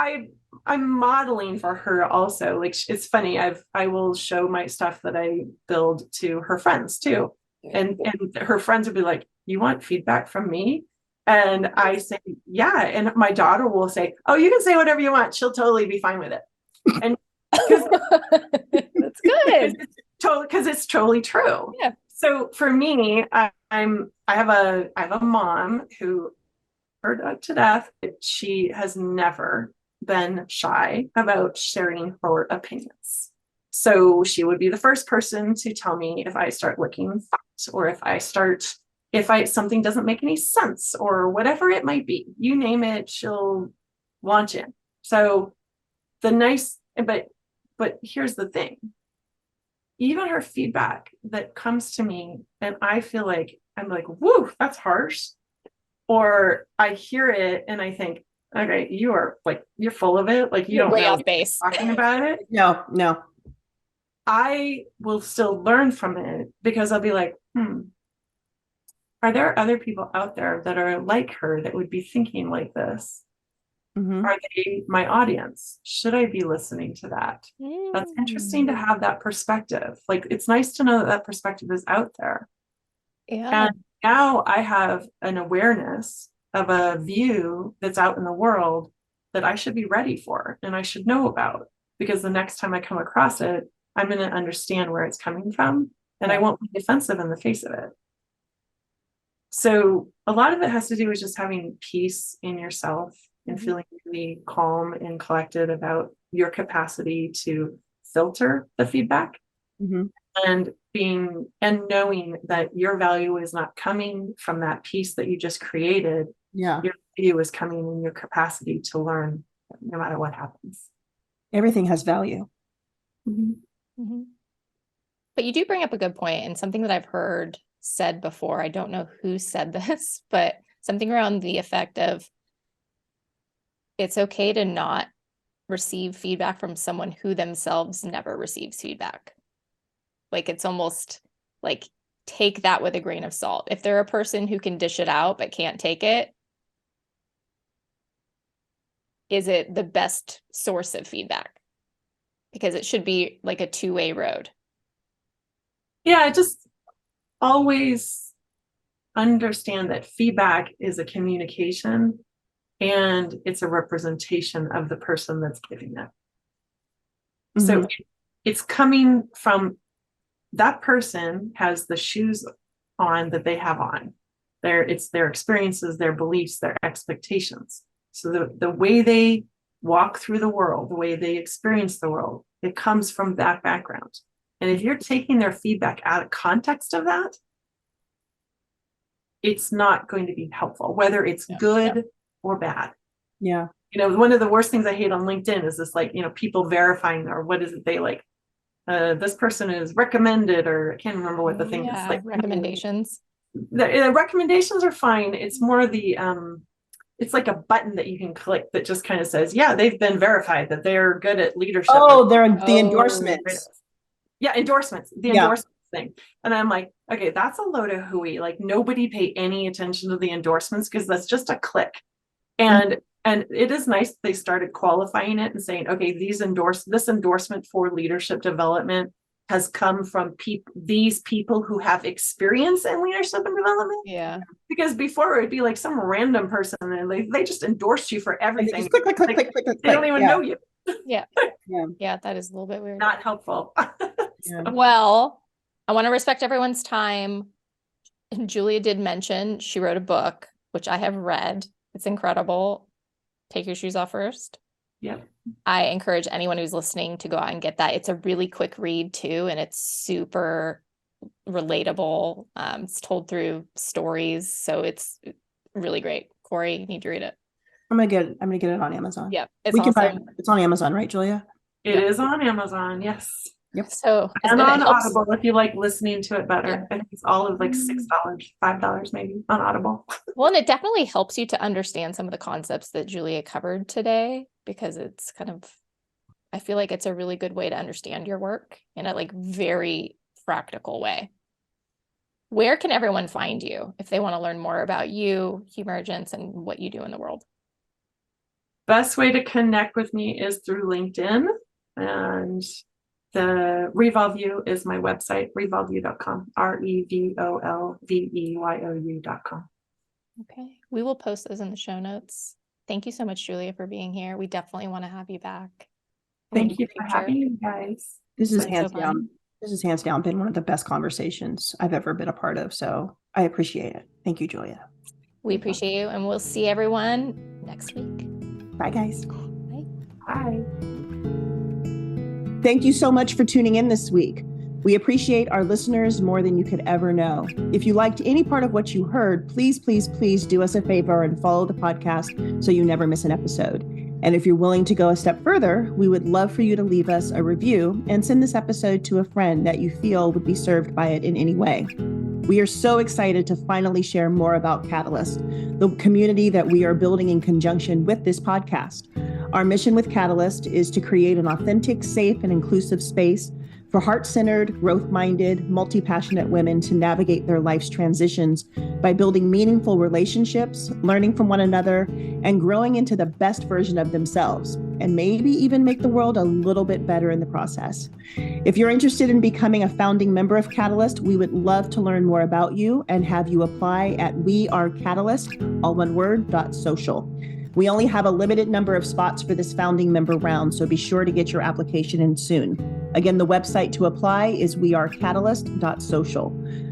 I'm modeling for her also. Like, it's funny. I will show my stuff that I build to her friends too. And her friends will be like, you want feedback from me? And I say, yeah. And my daughter will say, oh, you can say whatever you want. She'll totally be fine with it. And that's good. Because it's totally true. Yeah. So for me, I have a mom who hurt to death. She has never been shy about sharing her opinions. So she would be the first person to tell me if I start looking fat, or if something doesn't make any sense, or whatever it might be. You name it, she'll launch in. So but here's the thing. Even her feedback that comes to me and I feel like, I'm like, whoa, that's harsh. Or I hear it and I think, okay, you're full of it. Like, you don't way know off base talking about it. No. I will still learn from it, because I'll be like, are there other people out there that are like her that would be thinking like this? Are they my audience? Should I be listening to that? That's interesting to have that perspective. Like, it's nice to know that perspective is out there. Yeah. And now I have an awareness of a view that's out in the world that I should be ready for and I should know about, because the next time I come across it, I'm going to understand where it's coming from, and I won't be defensive in the face of it. So a lot of it has to do with just having peace in yourself and feeling really calm and collected about your capacity to filter the feedback, and knowing that your value is not coming from that piece that you just created. Yeah. Your value is coming in your capacity to learn no matter what happens. Everything has value. But you do bring up a good point, and something that I've heard said before. I don't know who said this, but something around the effect of, it's okay to not receive feedback from someone who themselves never receives feedback. Like, it's almost like take that with a grain of salt. If they're a person who can dish it out but can't take it, is it the best source of feedback? Because it should be like a two-way road. Yeah, just always understand that feedback is a communication and it's a representation of the person that's giving it. So it's coming from that person has the shoes on that they have on. It's their experiences, their beliefs, their expectations. So the way they walk through the world, the way they experience the world, it comes from that background. And if you're taking their feedback out of context of that, it's not going to be helpful, whether it's good or bad. Yeah. One of the worst things I hate on LinkedIn is this, like, people verifying, or what is it? They like, this person is recommended, or I can't remember what the thing is. Like recommendations. The recommendations are fine. It's more the, it's like a button that you can click that just kind of says, yeah, they've been verified that they're good at leadership. Oh, they're the endorsements. Yeah, endorsements, the endorsements thing. And I'm like, okay, that's a load of hooey. Like, nobody pay any attention to the endorsements because that's just a click. And it is nice that they started qualifying it and saying, okay, this endorsement for leadership development has come from these people who have experience in leadership and development. Yeah. Because before it would be like some random person and they just endorsed you for everything. Click, click, click, click, click, click. They don't even know you. Yeah. Yeah, that is a little bit weird. Not helpful. Well, I want to respect everyone's time. And Julia did mention she wrote a book, which I have read. It's incredible. Take Your Shoes Off First. Yep. I encourage anyone who's listening to go out and get that. It's a really quick read too, and it's super relatable. It's told through stories, so it's really great. Corey, you need to read it. I'm gonna get it on Amazon. Yeah, it's awesome. It's on Amazon, right, Julia? It is on Amazon, yes. Yep. So and on Audible if you like listening to it better. I think it's all of like $6, $5 maybe on Audible. Well, and it definitely helps you to understand some of the concepts that Julia covered today, because it's kind of, I feel like it's a really good way to understand your work in a like very practical way. Where can everyone find you if they want to learn more about you, Humergence, and what you do in the world? Best way to connect with me is through LinkedIn, and the Revolveu is my website, revolveu.com, revolveu.com. Okay. We will post those in the show notes. Thank you so much, Julia, for being here. We definitely want to have you back. Thank you for having me, guys. This is hands down been one of the best conversations I've ever bbeen a part of. So I appreciate it. Thank you, Julia. We appreciate you, and we'll see everyone next week. Bye, guys. Bye. Bye. Thank you so much for tuning in this week. We appreciate our listeners more than you could ever know. If you liked any part of what you heard, please, please, please do us a favor and follow the podcast so you never miss an episode. And if you're willing to go a step further, we would love for you to leave us a review and send this episode to a friend that you feel would be served by it in any way. We are so excited to finally share more about Catalyst, the community that we are building in conjunction with this podcast. Our mission with Catalyst is to create an authentic, safe, and inclusive space for heart-centered, growth-minded, multi-passionate women to navigate their life's transitions by building meaningful relationships, learning from one another, and growing into the best version of themselves, and maybe even make the world a little bit better in the process. If you're interested in becoming a founding member of Catalyst, we would love to learn more about you and have you apply at wearecatalyst, all one word, .social. We only have a limited number of spots for this founding member round, so be sure to get your application in soon. Again, the website to apply is wearecatalyst.social.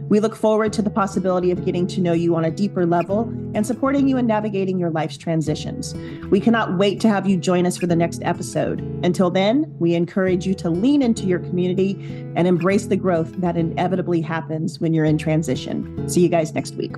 We look forward to the possibility of getting to know you on a deeper level and supporting you in navigating your life's transitions. We cannot wait to have you join us for the next episode. Until then, we encourage you to lean into your community and embrace the growth that inevitably happens when you're in transition. See you guys next week.